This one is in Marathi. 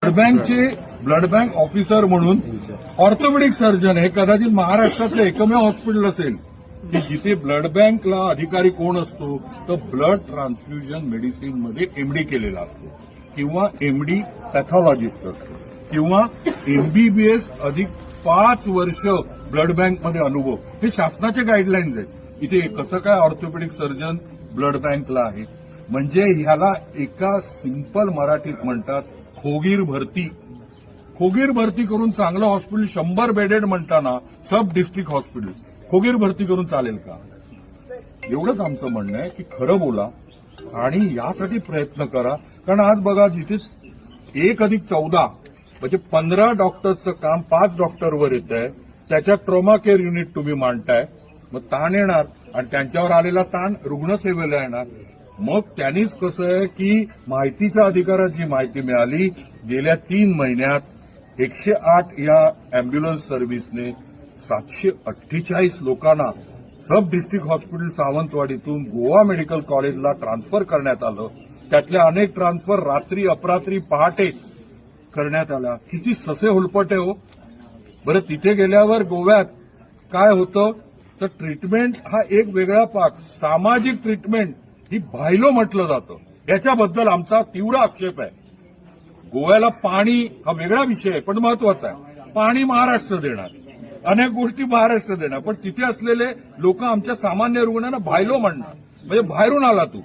ब्लड बँक ऑफिसर म्हणून ऑर्थोपेडिक सर्जन हे कदाचित महाराष्ट्रातलं एकमेव हॉस्पिटल असेल की जिथे ब्लड बँकला अधिकारी कोण असतो तर ब्लड ट्रान्सफ्युजन मेडिसिन मध्ये एमडी केलेला असतो किंवा एमडी पॅथॉलॉजिस्ट असतो किंवा एमबीबीएस अधिक 5 वर्ष ब्लड बँकमध्ये अनुभव हे शासनाचे गाईडलाईन्स आहेत. इथे कसं काय ऑर्थोपेडिक सर्जन ब्लड बँकला आहे म्हणजे ह्याला एका सिंपल मराठीत म्हणतात खोगीर भरती. खोगीर भरती करून चांगलं हॉस्पिटल 100 बेडेड म्हणताना सब डिस्ट्रिक्ट हॉस्पिटल खोगीर भरती करून चालेल का? एवढंच आमचं म्हणणं आहे की खरं बोला आणि यासाठी प्रयत्न करा. कारण आज बघा जिथे 1+14 म्हणजे 15 डॉक्टरचं काम 5 डॉक्टरवर येत आहे त्याच्यात ट्रॉमा केअर युनिट तुम्ही मांडताय मग ताण येणार आणि त्यांच्यावर आलेला ताण रुग्णसेवेला येणार. मग त्यांनीच कसं आहे की माहितीच्या अधिकाराची माहिती मिळाली गेल्या 3 महिन्यात 108 या अँब्युलन्स सर्व्हिसने 748 लोकांना सब डिस्ट्रिक्ट हॉस्पिटल सावंतवाडीतून गोवा मेडिकल कॉलेजला ट्रान्सफर करण्यात आलं. त्यातल्या अनेक ट्रान्सफर रात्री अपरात्री पहाटे करण्यात आला. किती ससे हुलपटे हो. बरं तिथे गेल्यावर गोव्यात काय होतं तर ट्रीटमेंट हा एक वेगळा पाक सामाजिक ट्रीटमेंट ही भायलो म्हटलं जातं. याच्याबद्दल आमचा तीव्र आक्षेप आहे. गोव्याला पाणी हा वेगळा विषय आहे पण महत्वाचा आहे. पाणी महाराष्ट्र देणार अनेक गोष्टी महाराष्ट्र देणार पण तिथे असलेले लोक आमच्या सामान्य रुग्णांना भायलो म्हणणार म्हणजे बाहेरून आला तू